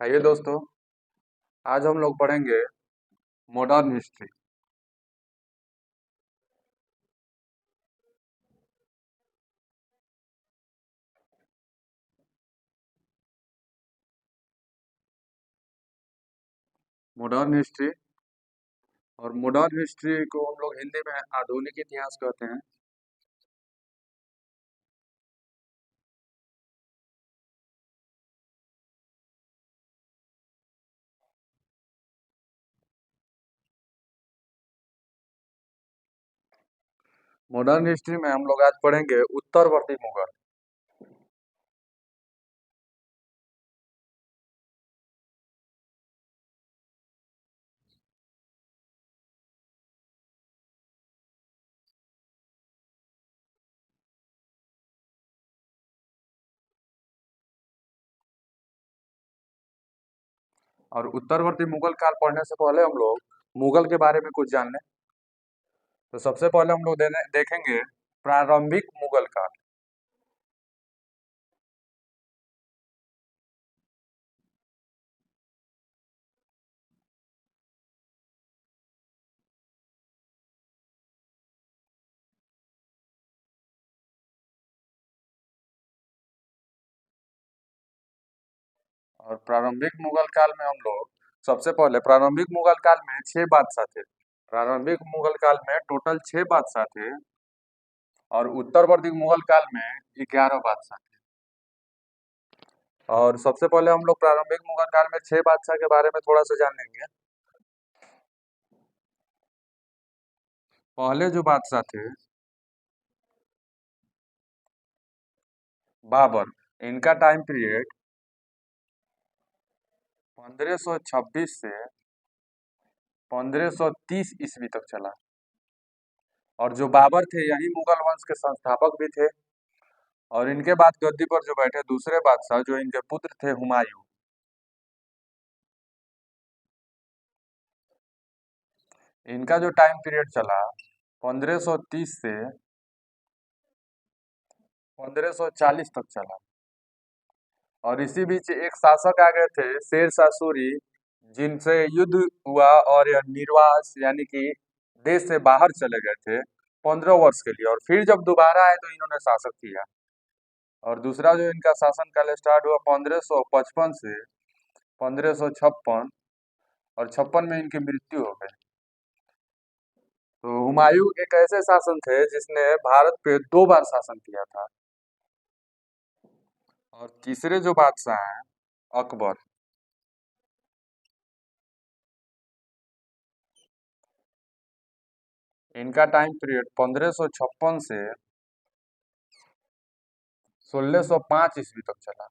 आइए दोस्तों, आज हम लोग पढ़ेंगे मॉडर्न हिस्ट्री। मॉडर्न हिस्ट्री और मॉडर्न हिस्ट्री को हम लोग हिंदी में आधुनिक इतिहास कहते हैं। मॉडर्न हिस्ट्री में हम लोग आज पढ़ेंगे उत्तरवर्ती मुगल। और उत्तरवर्ती मुगल काल पढ़ने से पहले हम लोग मुगल के बारे में कुछ जान लें। तो सबसे पहले हम लोग देखेंगे प्रारंभिक मुगल काल। और प्रारंभिक मुगल काल में हम लोग सबसे पहले प्रारंभिक मुगल काल में 6 बादशाह थे। प्रारंभिक मुगल काल में टोटल 6 बादशाह थे और उत्तरवर्ती मुगल काल में 11 बादशाह थे। और सबसे पहले हम लोग प्रारंभिक मुगल काल में 6 बादशाह के बारे में थोड़ा सा जान लेंगे। पहले जो बादशाह थे बाबर, इनका टाइम पीरियड 1526 से 1530 ईस्वी तक चला। और जो बाबर थे यही मुगल वंश के संस्थापक भी थे। और इनके बाद गद्दी पर जो बैठे दूसरे बादशाह जो इनके पुत्र थे हुमायूं, इनका जो टाइम पीरियड चला 1530 से 1540 तक चला। और इसी बीच एक शासक आ गए थे शेरशाह सूरी, जिनसे युद्ध हुआ और यह निर्वास यानी कि देश से बाहर चले गए थे 15 वर्ष के लिए। और फिर जब दोबारा आए तो इन्होंने शासक किया। और दूसरा जो इनका शासन काल स्टार्ट हुआ 1555 से 1556, और 56 में इनकी मृत्यु हो गई। तो हुमायूं एक ऐसे शासन थे जिसने भारत पे 2 बार शासन किया था। और तीसरे जो बादशाह हैं अकबर, इनका टाइम पीरियड 1556 से 1605 ईस्वी तक चला।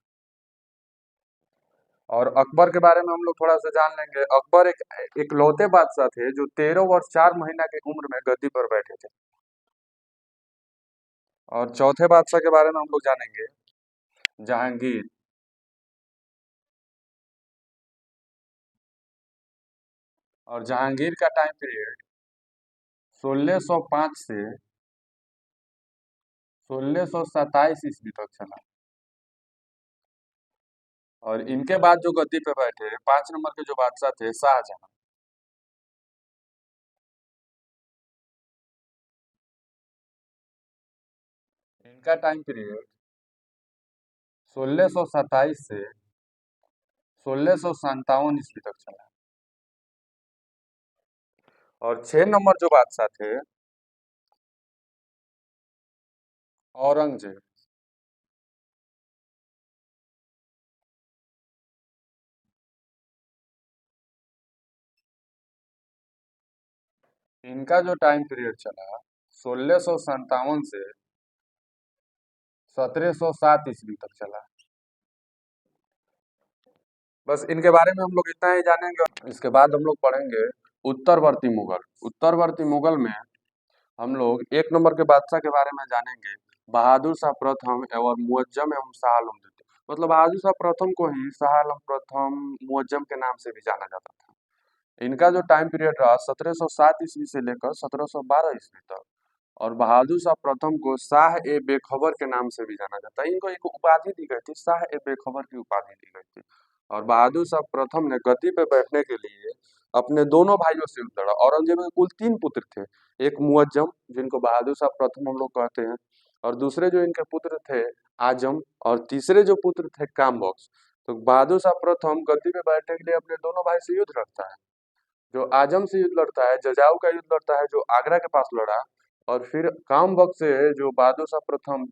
और अकबर के बारे में हम लोग थोड़ा सा जान लेंगे। अकबर एक इकलौते बादशाह थे जो 13 वर्ष 4 महीना की उम्र में गद्दी पर बैठे थे। और चौथे बादशाह के बारे में हम लोग जानेंगे जहांगीर। और जहांगीर का टाइम पीरियड 1605 से 1627 ईस्वी तक चला। और इनके बाद जो गद्दी पे बैठे 5 नंबर के जो बादशाह थे शाहजहां, इनका टाइम पीरियड 1627 से 1657 ईस्वी तक चला। और 6 नंबर जो बादशाह थे औरंगजेब, इनका जो टाइम पीरियड चला 1657 से 1707 ईस्वी तक चला। बस इनके बारे में हम लोग इतना ही जानेंगे। इसके बाद हम लोग पढ़ेंगे उत्तरवर्ती मुगल। उत्तरवर्ती मुगल में हम लोग 1 नंबर के बादशाह के बारे में जानेंगे, बहादुर शाह प्रथम एवं मुअज्जम एवं शाह आलम द्वितीय। मतलब बहादुर शाह प्रथम को ही शाह आलम प्रथम मुअज्जम के नाम से भी जाना जाता था। इनका जो टाइम पीरियड रहा 1707 ईस्वी से लेकर 1712 ईस्वी तक। और बहादुर शाह प्रथम को शाह ए बेखबर के नाम से भी जाना जाता है। इनको एक उपाधि दी गई थी, शाह ए बेखबर की उपाधि दी गई थी। और बहादुर शाह प्रथम ने गद्दी पे बैठने के लिए अपने दोनों भाइयों से युद्ध लड़ा। औरंगजेब के कुल 3 पुत्र थे। एक मुअज्जम, जिनको बहादुर शाह प्रथम हम लोग कहते हैं, और दूसरे जो इनके पुत्र थे आजम, और तीसरे जो पुत्र थे कामबख्श। तो बहादुर शाह प्रथम गद्दी पे बैठने के लिए अपने दोनों भाई से युद्ध लड़ता है। जो आजम से युद्ध लड़ता है, जजाऊ का युद्ध लड़ता है जो आगरा के पास लड़ा, और फिर काम वक्त से जो बहादुर शाह प्रथम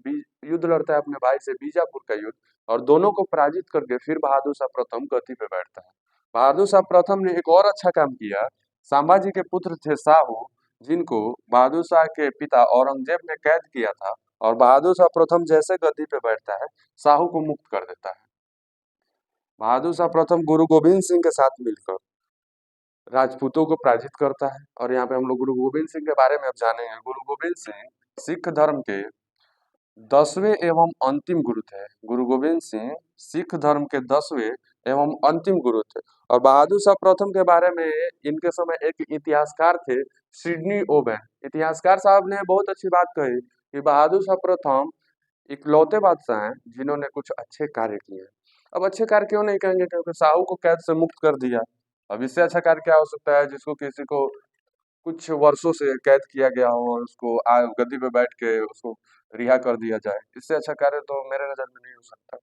युद्ध लड़ता है अपने भाई से, बीजापुर का युद्ध, और दोनों को पराजित करके फिर बहादुर शाह प्रथम गद्दी पे बैठता है। बहादुर शाह प्रथम ने एक और अच्छा काम किया। संभाजी के पुत्र थे साहू, जिनको बहादुर शाह के पिता औरंगजेब ने कैद किया था, और बहादुर शाह प्रथम जैसे गद्दी पे बैठता है, साहू को मुक्त कर देता है। बहादुर शाह प्रथम गुरु गोविंद सिंह के साथ मिलकर राजपूतों को पराजित करता है। और यहाँ पे हम लोग गुरु गोविंद सिंह के बारे में अब जानेंगे। गुरु गोविंद सिंह सिख धर्म के 10वें एवं अंतिम गुरु थे। गुरु गोविंद सिंह सिख धर्म के 10वें एवं अंतिम गुरु थे। और बहादुर शाह प्रथम के बारे में इनके समय एक इतिहासकार थे, सिडनी ओवेन। इतिहासकार साहब ने बहुत अच्छी बात कही कि बहादुर शाह प्रथम इकलौते बादशाह हैं जिन्होंने कुछ अच्छे कार्य किए। अब अच्छे कार्य क्यों नहीं कहेंगे, क्योंकि साहू को कैद से मुक्त कर दिया। अब इससे अच्छा कार्य क्या हो सकता है, जिसको किसी को कुछ वर्षों से कैद किया गया हो और उसको गद्दी पे बैठ के उसको रिहा कर दिया जाए। इससे अच्छा कार्य तो मेरे नजर में नहीं हो सकता।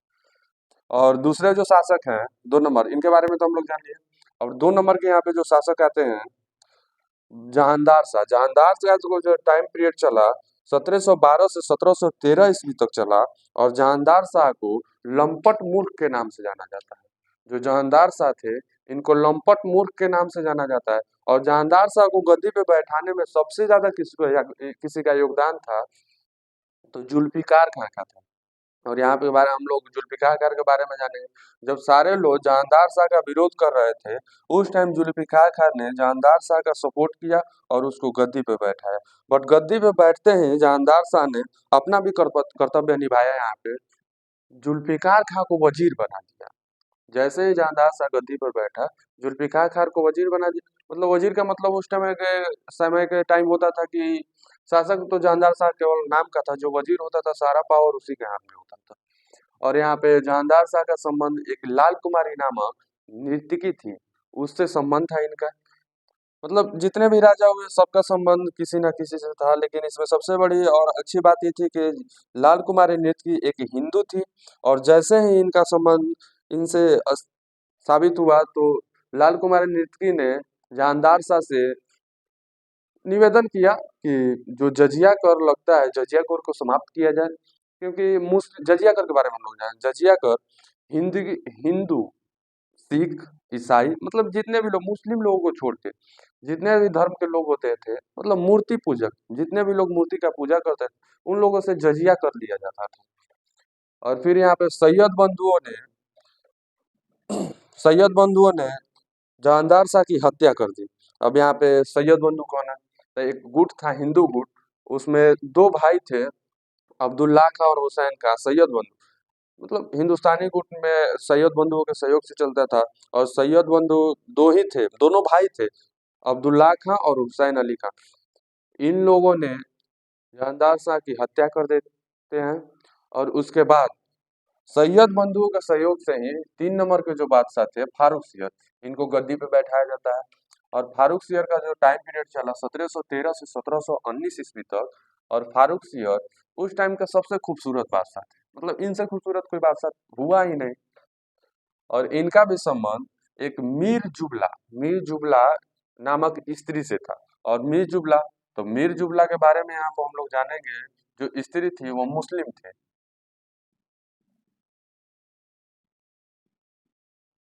और दूसरे जो शासक हैं 2 नंबर, इनके बारे में तो हम लोग जान लिए। और 2 नंबर के यहाँ पे जो शासक आते हैं जहानदार शाह। जहानदार शाह को जो टाइम पीरियड चला 1712 से 1713 ईस्वी तक चला। और जहानदार शाह को लंपट मूर्ख के नाम से जाना जाता है। जो जहानदार शाह थे, इनको लंपट मूर्ख के नाम से जाना जाता है। और जहानदार शाह को गद्दी पे बैठाने में सबसे ज्यादा किसी का योगदान था, तो जुल्फिकार खां का था। और यहाँ पे बारे हम लोग जुल्फिकार खान के बारे में जाने। जब सारे लोग जहानदार शाह का विरोध कर रहे थे, उस टाइम जुल्फिकार खान ने जहानदार शाह का सपोर्ट किया और उसको गद्दी पे बैठाया। बट गद्दी पे बैठते ही जहानदार शाह ने अपना भी कर्तव्य निभाया। यहाँ पे जुल्फिकार खान को वजीर बना दिया। जैसे ही जहानदार शाह गद्दी पर बैठा, जुल्फिकार खान को वजीर बना दिया। मतलब वजीर का मतलब उस समय के टाइम होता था कि शासक तो जहानदार शाह केवल नाम का था, जो वजीर होता था सारा पावर उसी के हाथ में होता था। और यहाँ पे जहानदार शाह का संबंध एक लाल कुमारी नामक नर्तकी थी, उससे संबंध था इनका। मतलब जितने भी राजा हुए सबका संबंध किसी न किसी से था। लेकिन इसमें सबसे बड़ी और अच्छी बात ये थी कि लाल कुमारी नर्तकी एक हिंदू थी। और जैसे ही इनका संबंध इनसे साबित हुआ, तो लाल कुमारी नर्तकी ने जहानदार शाह से निवेदन किया कि जो जजिया कर लगता है, जजिया कर को समाप्त किया जाए। क्योंकि जजिया कर के बारे में हम लोग जाने, जजिया कर हिंदू हिंदू सिख ईसाई, मतलब जितने भी लोग, मुस्लिम लोगों को छोड़ के जितने भी धर्म के लोग होते थे, मतलब मूर्ति पूजक, जितने भी लोग मूर्ति का पूजा करते थे, उन लोगों से जजिया कर लिया जाता था। और फिर यहाँ पे सैयद बंधुओं ने जहानदार शाह की हत्या कर दी। अब यहाँ पे सैयद बंधु कौन है, तो एक गुट था हिंदू गुट, उसमें 2 भाई थे, अब्दुल्ला खां और हुसैन खां। सैयद बंधु मतलब हिंदुस्तानी गुट में सैयद बंधुओं के सहयोग से चलता था। और सैयद बंधु दो ही थे, दोनों भाई थे, अब्दुल्ला खां और हुसैन अली खां। इन लोगों ने जहानदार शाह की हत्या कर देते हैं। और उसके बाद सैयद बंधुओं के सहयोग से ही 3 नंबर के जो बादशाह थे फारूक सियर, इनको गद्दी पे बैठाया जाता है। और फारूक सियर का जो टाइम पीरियड चला 1713 से 1719 ईस्वी तक। और फारूक सियर उस टाइम का सबसे खूबसूरत बादशाह थे, मतलब इनसे खूबसूरत कोई बादशाह हुआ ही नहीं। और इनका भी संबंध एक मीर जुबला नामक स्त्री से था। और मीर जुबला के बारे में यहाँ को हम लोग जानेंगे। जो स्त्री थी वो मुस्लिम थे।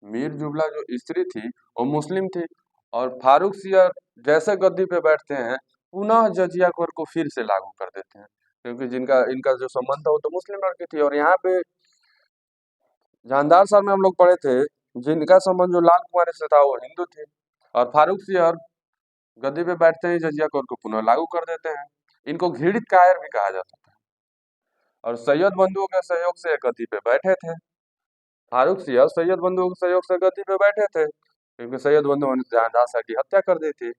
मीर जुबला जो स्त्री थी वो मुस्लिम थी। और फारूक सियर जैसे गद्दी पे बैठते हैं, पुनः जजिया कर को फिर से लागू कर देते हैं, क्योंकि जिनका इनका जो संबंध था वो तो मुस्लिम लड़की थी। और यहाँ पे जानदार साहब में हम लोग पढ़े थे, जिनका संबंध जो लाल कुमारी से था वो हिंदू थे। और फारूक सियर गद्दी पे बैठते ही जजिया कर को पुनः लागू कर देते हैं। इनको घृणित कायर भी कहा जाता था। और सैयद बंधुओं के सहयोग से गद्दी पे बैठे थे। फारूक सियर सैयद बंधुओं के सहयोग से गद्दी पे बैठे थे, क्योंकि सैयद बंधुओं ने जहांदार शाह की हत्या कर दी थी।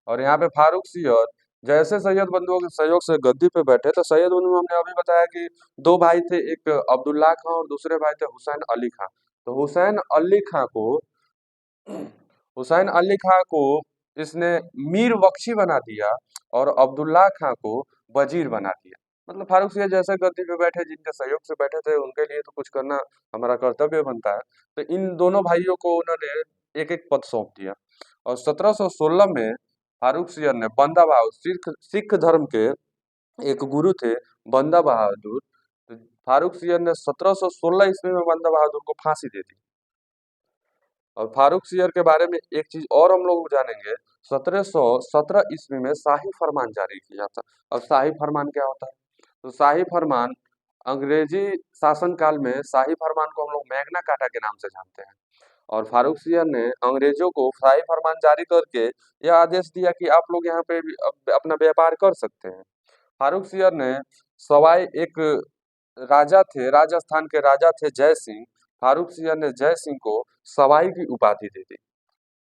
और यहाँ पे फारूक सियर जैसे सैयद बंधुओं के सहयोग से गद्दी पे बैठे, तो सैयद बंधु हमने अभी बताया कि दो भाई थे, एक अब्दुल्ला खां और दूसरे भाई थे हुसैन अली खां। तो हुसैन अली खां को इसने मीर बख्शी बना दिया और अब्दुल्ला खां को वजीर बना दिया। मतलब फारूक सिया जैसे गद्दी पे बैठे, जिनके सहयोग से बैठे थे, उनके लिए तो कुछ करना हमारा कर्तव्य बनता है। तो इन दोनों भाइयों को उन्होंने एक एक पद सौंप दिया। और 1716 में फारूक सियर ने बंदा बहादुर, सिख सिख धर्म के एक गुरु थे बंदा बहादुर, तो फारूक सियर ने 1716 ईस्वी में बंदा बहादुर को फांसी दे दी। और फारूक सियर के बारे में एक चीज और हम लोग जानेंगे। 1717 ईस्वी में शाही फरमान जारी किया था। अब शाही फरमान क्या होता है? तो शाही फरमान, अंग्रेजी शासन काल में शाही फरमान को हम लोग मैग्ना कार्टा के नाम से जानते हैं। और फारूक सियर ने अंग्रेजों को शाही फरमान जारी करके यह आदेश दिया कि आप लोग यहाँ पे भी अपना व्यापार कर सकते हैं। फारूक सियर ने सवाई एक राजा थे, राजस्थान के राजा थे जय सिंह। फारूक सियर ने जय सिंह को सवाई की उपाधि दे दी।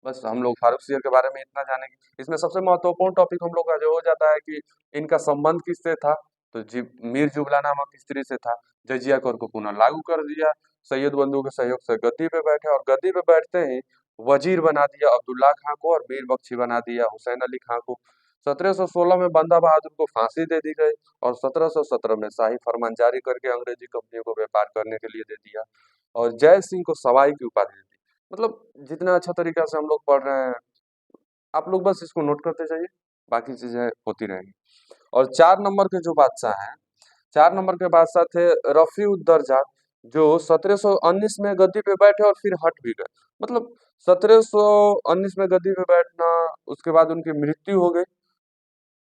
बस हम लोग फारूक सियर के बारे में इतना जानेंगे। इसमें सबसे महत्वपूर्ण टॉपिक हम लोग का जो हो जाता है कि इनका संबंध किससे था। तो मीर जुबला नामक स्त्री से था। जजिया कर को पुनः लागू कर दिया। सैयद बंधु के सहयोग से गद्दी पे बैठे और गद्दी पे बैठते ही वजीर बना दिया अब्दुल्ला खां को और मीर बख्शी बना दिया हुसैन अली खां को। 1716 में बंदा बहादुर को फांसी दे दी गई और 1717 में शाही फरमान जारी करके अंग्रेजी कंपनियों को व्यापार करने के लिए दे दिया और जय सिंह को सवाई की उपाधि दे दी। मतलब जितना अच्छा तरीका से हम लोग पढ़ रहे हैं, आप लोग बस इसको नोट करते जाइए, बाकी चीजें होती रहेंगी। और 4 नंबर के जो बादशाह हैं, 4 नंबर के बादशाह थे रफी उद्दरजा, जो 1719 में गद्दी पे बैठे और फिर हट भी गए। मतलब 1719 में गद्दी पे बैठना, उसके बाद उनकी मृत्यु हो गई।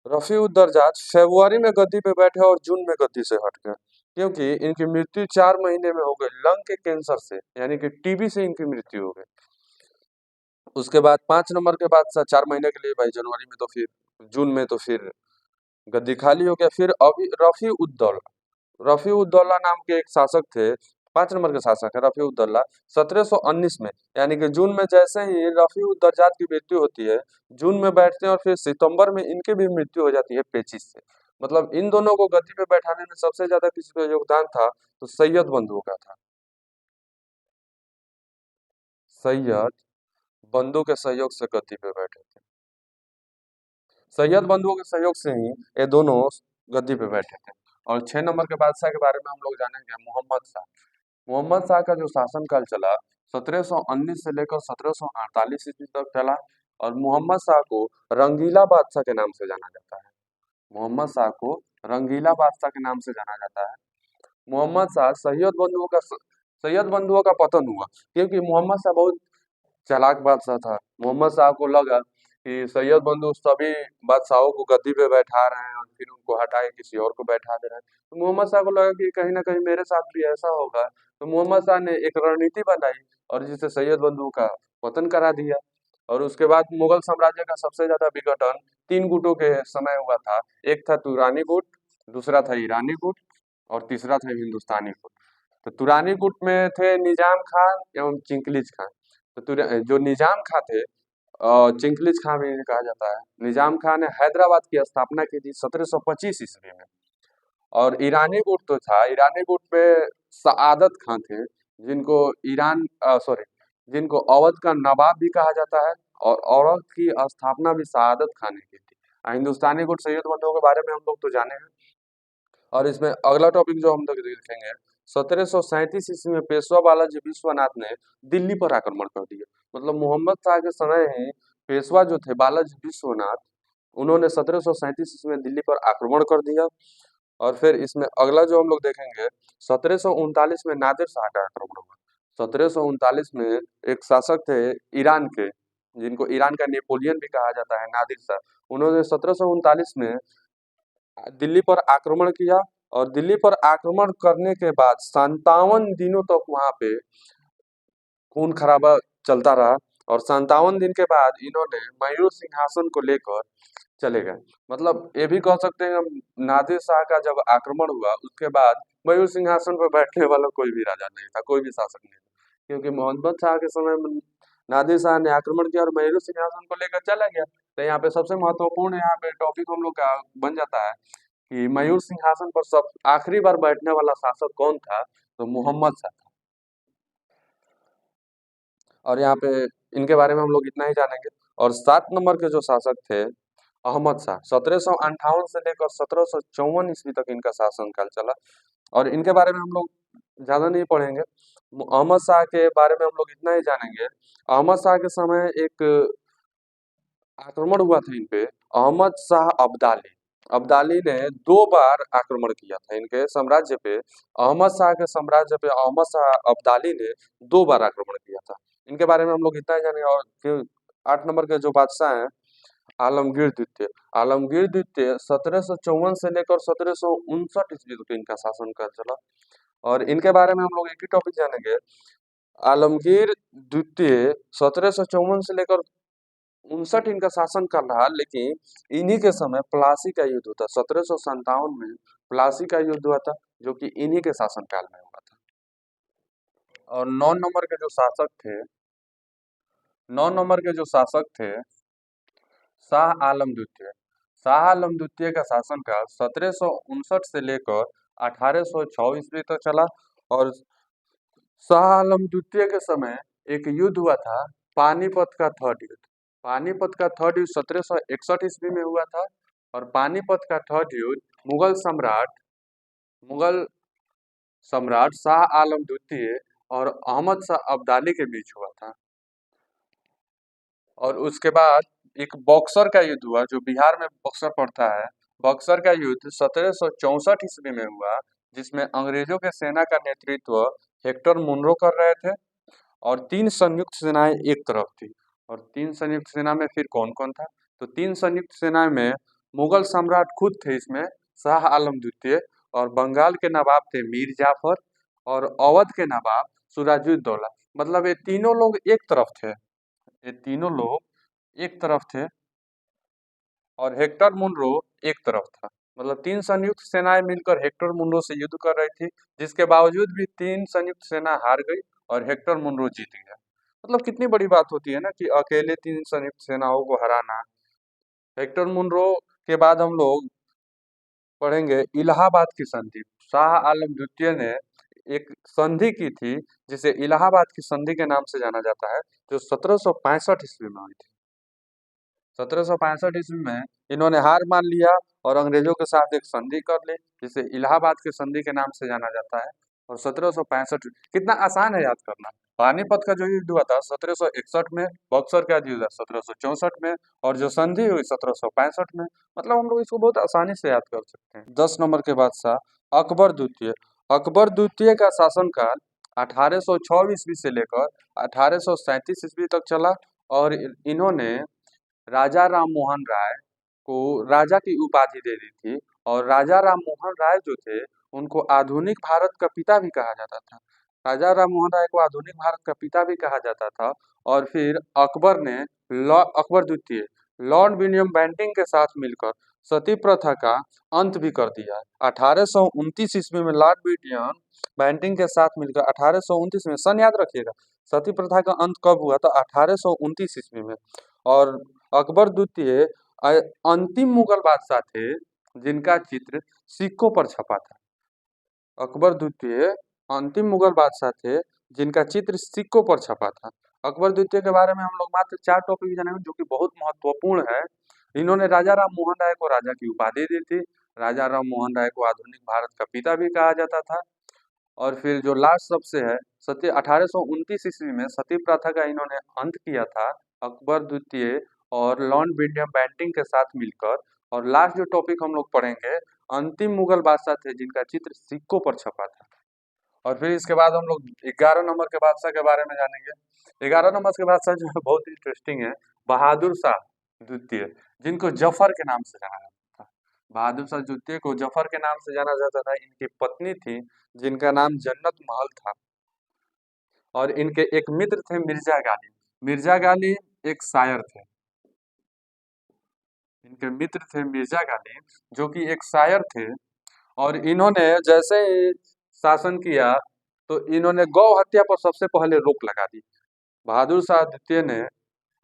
रफी उद्दरजात फरवरी में गद्दी पे बैठे और जून में गद्दी से हट गए, क्योंकि इनकी मृत्यु 4 महीने में हो गई लंग के कैंसर से, यानी कि टीबी से इनकी मृत्यु हो गई। उसके बाद 5 नंबर के बाद 4 महीने के लिए भाई जनवरी में, तो फिर जून में तो फिर गद्दी खाली हो गया। फिर अभी रफी उद्दौला नाम के एक शासक थे, 5 नंबर के शासक है रफी उद्दौला। 1719 में, यानी कि जून में जैसे ही रफी उद्दरजात की मृत्यु होती है, जून में बैठते हैं और फिर सितंबर में इनकी भी मृत्यु हो जाती है पेचिश से। मतलब इन दोनों को गद्दी पे बैठाने में सबसे ज्यादा किसी का योगदान था, तो सैयद बंधुओं का था। सैयद बंधु के सहयोग से गद्दी पे बैठे थे। सैयद बंधुओं के सहयोग से ही ये दोनों गद्दी पे बैठे थे। और 6 नंबर के बादशाह के बारे में हम लोग जानेंगे, मोहम्मद शाह। मोहम्मद शाह का जो शासनकाल चला, 1719 से लेकर 1748 ईस्वी तक चला। और मोहम्मद शाह को रंगीला बादशाह के नाम से जाना जाता है। मोहम्मद शाह को रंगीला बादशाह के नाम से जाना जाता है। मोहम्मद शाह सैयद बंधुओं का पतन हुआ, क्योंकि मोहम्मद शाह बहुत चालाक बादशाह था। मोहम्मद शाह को लगा कि सैयद बंधु सभी बादशाहों को गद्दी पे बैठा रहे हैं और फिर उनको हटा के किसी और को बैठा दे रहे हैं। तो मोहम्मद शाह को लगा कि कहीं ना कहीं मेरे साथ भी ऐसा होगा। तो मोहम्मद शाह ने एक रणनीति बनाई और जिसे सैयद बंधु का पतन करा दिया। और उसके बाद मुगल साम्राज्य का सबसे ज्यादा विघटन 3 गुटों के समय हुआ था। एक था तुरानी गुट, दूसरा था ईरानी गुट और तीसरा था हिंदुस्तानी गुट। तो तुरानी गुट में थे निजाम खान एवं चिंकलिज खान। तो जो निजाम खां थे, चिंकलिज खां भी इन्हें कहा जाता है। निजाम खां ने हैदराबाद की स्थापना की थी 1725 ईस्वी में। और ईरानी गुट तो था, ईरानी गुट में सआदत खां थे, जिनको सॉरी, जिनको अवध का नवाब भी कहा जाता है। और अवध की स्थापना भी सआदत खां ने की थी। हिंदुस्तानी गुट सैयद बंधुओं के बारे में हम लोग तो जाने हैं। और इसमें अगला टॉपिक जो हम लोग देखेंगे, 1737 ईस्वी में पेशवा बालाजी विश्वनाथ ने दिल्ली पर आक्रमण कर दिया। मतलब मोहम्मद शाह के समय ही पेशवा जो थे बालाजी विश्वनाथ, उन्होंने 1737 ईस्वी में दिल्ली पर आक्रमण कर दिया। और फिर इसमें अगला जो हम लोग देखेंगे, 1739 में नादिर शाह का आक्रमण हुआ। 1739 में एक शासक थे ईरान के, जिनको ईरान का नेपोलियन भी कहा जाता है, नादिर शाह। उन्होंने 1739 में दिल्ली पर आक्रमण किया। और दिल्ली पर आक्रमण करने के बाद 57 दिनों तक वहां पे खून खराबा चलता रहा। और 57 दिन के बाद इन्होंने मयूर सिंहासन को लेकर चले गए। मतलब ये भी कह सकते हैं हम, नादिर शाह का जब आक्रमण हुआ उसके बाद मयूर सिंहासन पर बैठने वाला कोई भी राजा नहीं था, कोई भी शासक नहीं था। क्योंकि मोहम्मद शाह के समय में नादिर शाह ने आक्रमण किया और मयूर सिंहासन को लेकर चला गया। तो यहाँ पे सबसे महत्वपूर्ण यहाँ पे टॉपिक हम लोग का बन जाता है कि मयूर सिंहासन पर सब आखिरी बार बैठने वाला शासक कौन था, तो मोहम्मद शाह था। और यहाँ पे इनके बारे में हम लोग इतना ही जानेंगे। और 7 नंबर के जो शासक थे अहमद शाह, 1758 से लेकर 1754 ईस्वी तक इनका शासनकाल चला। और इनके बारे में हम लोग ज्यादा नहीं पढ़ेंगे। अहमद शाह के बारे में हम लोग इतना ही जानेंगे। अहमद शाह के समय एक आक्रमण हुआ था इन पे, अहमद शाह अब्दाली। अब्दाली ने 2 बार आक्रमण किया था इनके साम्राज्य पे। अहमद शाह के साम्राज्य पे अहमद शाह अब्दाली ने 2 बार आक्रमण किया था। इनके बारे में हम लोग इतना ही जानेंगे। और फिर 8 नंबर के जो बादशाह हैं आलमगीर द्वितीय। आलमगीर द्वितीय 1754 से लेकर 1759 ईस्वी तक इनका शासनकाल चला। और इनके बारे में हम लोग एक ही टॉपिक जानेंगे। आलमगीर द्वितीय 1754 से लेकर 59 इनका शासन काल रहा, लेकिन इन्हीं के समय प्लासी का युद्ध होता 1757 में। प्लासी का युद्ध हुआ था जो कि इन्हीं के शासन काल में हुआ था। और 9 नंबर के जो शासक थे 9 नंबर के जो शासक थे शाह आलम द्वितीय। शाह आलम द्वितीय का शासनकाल 1759 से लेकर 1806 ईस्वी तक चला। और शाह आलम द्वितीय के समय एक युद्ध हुआ था, पानीपत का थर्ड युद्ध। पानीपत का थर्ड युद्ध 1761 ईस्वी में हुआ था। और पानीपत का थर्ड युद्ध मुगल सम्राट शाह आलम द्वितीय और अहमद शाह अब्दाली के बीच हुआ था। और उसके बाद एक बक्सर का युद्ध हुआ, जो बिहार में बक्सर पड़ता है। बक्सर का युद्ध 1764 ईस्वी में हुआ, जिसमें अंग्रेजों के सेना का नेतृत्व हेक्टर मुनरो कर रहे थे। और 3 संयुक्त सेनाएं एक तरफ थी। और 3 संयुक्त सेना में फिर कौन कौन था, तो 3 संयुक्त सेना में मुगल सम्राट खुद थे इसमें, शाह आलम द्वितीय। और बंगाल के नवाब थे मीर जाफर। और अवध के नवाब सिराजुद्दौला। मतलब ये तीनों लोग एक तरफ थे। ये तीनों लोग एक तरफ थे और हेक्टर मुनरो एक तरफ था। मतलब 3 संयुक्त सेनाएं मिलकर हेक्टर मुनरो से युद्ध कर रही थी, जिसके बावजूद भी 3 संयुक्त सेना हार गई और हेक्टर मुनरो जीत गया। मतलब कितनी बड़ी बात होती है ना कि अकेले 3 संयुक्त सेनाओं को हराना। हेक्टर मुनरो के बाद हम लोग पढ़ेंगे इलाहाबाद की संधि। शाह आलम द्वितीय ने एक संधि की थी, जिसे इलाहाबाद की संधि के नाम से जाना जाता है, जो 1765 ईस्वी में हुई थी। 1765 ईस्वी में इन्होंने हार मान लिया और अंग्रेजों के साथ एक संधि कर ली, जिसे इलाहाबाद की संधि के नाम से जाना जाता है। और 1765 कितना आसान है याद करना। पानीपत का जो युद्ध हुआ था 1761 में, बक्सर का युद्ध हुआ 1764 में, और जो संधि हुई 1765 में। मतलब हम लोग इसको बहुत आसानी से याद कर सकते हैं। 10 नंबर के बादशाह अकबर द्वितीय। अकबर द्वितीय का शासनकाल 1806 ईस्वी से लेकर 1837 ईस्वी तक चला। और इन्होंने राजा राम मोहन राय को राजा की उपाधि दे दी थी। और राजा राम मोहन राय जो थे, उनको आधुनिक भारत का पिता भी कहा जाता था। राजा राम मोहन राय को आधुनिक भारत का पिता भी कहा जाता था। और फिर अकबर द्वितीय लॉर्ड विलियम बेंटिंक के साथ मिलकर सती प्रथा का अंत भी कर दिया। 1829 ईस्वी में लॉर्ड विलियम बेंटिंक के साथ मिलकर 1829 में, सन याद रखिएगा, सती प्रथा का अंत कब हुआ था, 1829 ईस्वी में। और अकबर द्वितीय अंतिम मुगल बादशाह थे जिनका चित्र सिक्कों पर छपा था। अकबर द्वितीय अंतिम मुगल बादशाह थे जिनका चित्र सिक्कों पर छपा था। अकबर द्वितीय के बारे में हम लोग मात्र 4 टॉपिक जानेंगे, जो कि बहुत महत्वपूर्ण है। इन्होंने राजा राम मोहन राय को राजा की उपाधि दी थी। राजा राम मोहन राय को आधुनिक भारत का पिता भी कहा जाता था। और फिर जो लास्ट सबसे है, 1829 ईस्वी में सती प्रथा का इन्होंने अंत किया था, अकबर द्वितीय और लॉर्ड विलियम बेंटिंक के साथ मिलकर। और लास्ट जो टॉपिक हम लोग पढ़ेंगे, अंतिम मुगल बादशाह थे जिनका चित्र सिक्कों पर छपा था। और फिर इसके बाद हम लोग 11 नंबर के बादशाह के बारे में जानेंगे। 11 नंबर के बादशाह जो है बहुत इंटरेस्टिंग है, बहादुर शाह द्वितीय, जिनको जफर के नाम से जाना जाता था। बहादुर शाह द्वितीय को जफर के नाम से जाना जाता था। इनकी पत्नी थी जिनका नाम जन्नत महल था। और इनके एक मित्र थे मिर्जा गालिब। मिर्जा गालिब एक शायर थे। इनके मित्र थे मिर्जा गालिब, जो कि एक शायर थे। और इन्होंने जैसे ही शासन किया, तो इन्होंने गौ हत्या पर सबसे पहले रोक लगा दी। बहादुर शाह द्वितीय ने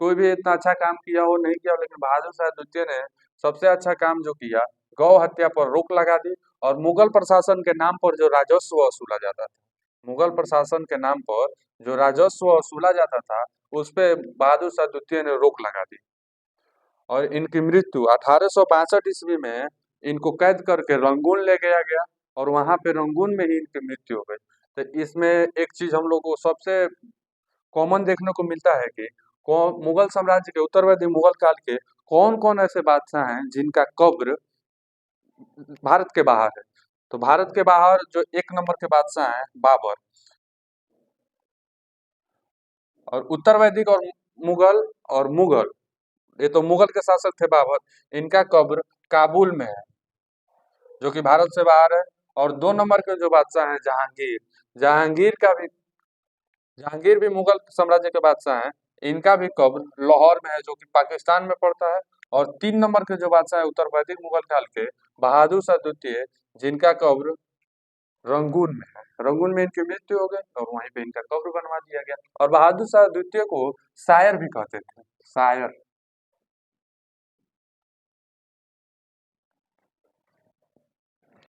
कोई भी इतना अच्छा काम किया हो नहीं किया हो, लेकिन बहादुर शाह द्वितीय ने सबसे अच्छा काम जो किया, गौ हत्या पर रोक लगा दी। और मुगल प्रशासन के नाम पर जो राजस्व वसूला जाता था, मुगल प्रशासन के नाम पर जो राजस्व वसूला जाता था, उस पे बहादुर शाह द्वितीय ने रोक लगा दी। और इनकी मृत्यु 1862 ईस्वी में इनको कैद करके रंगून ले गया गया, और वहां पे रंगून में ही इनकी मृत्यु हो गई। तो इसमें एक चीज हम लोग को सबसे कॉमन देखने को मिलता है कि मुगल साम्राज्य के उत्तरवर्ती मुगल काल के कौन कौन ऐसे बादशाह हैं जिनका कब्र भारत के बाहर है। तो भारत के बाहर जो एक नंबर के बादशाह हैं बाबर, और उत्तर वैदिक और मुगल और मुगल, ये तो मुगल के शासक थे बाबर, इनका कब्र काबुल में है, जो कि भारत से बाहर है। और दो नंबर के जो बादशाह हैं जहांगीर, जहांगीर का भी जहांगीर भी मुगल साम्राज्य के बादशाह हैं, इनका भी कब्र लाहौर में है, जो कि पाकिस्तान में पड़ता है। और तीन नंबर के जो बादशाह है उत्तर वैदिक मुगल काल के, बहादुर शाह द्वितीय, जिनका कब्र रंगून में है। रंगून में इनकी मृत्यु हो गई और वहीं पे इनका कब्र बनवा दिया गया। और बहादुर शाह द्वितीय को शायर भी कहते थे, शायर।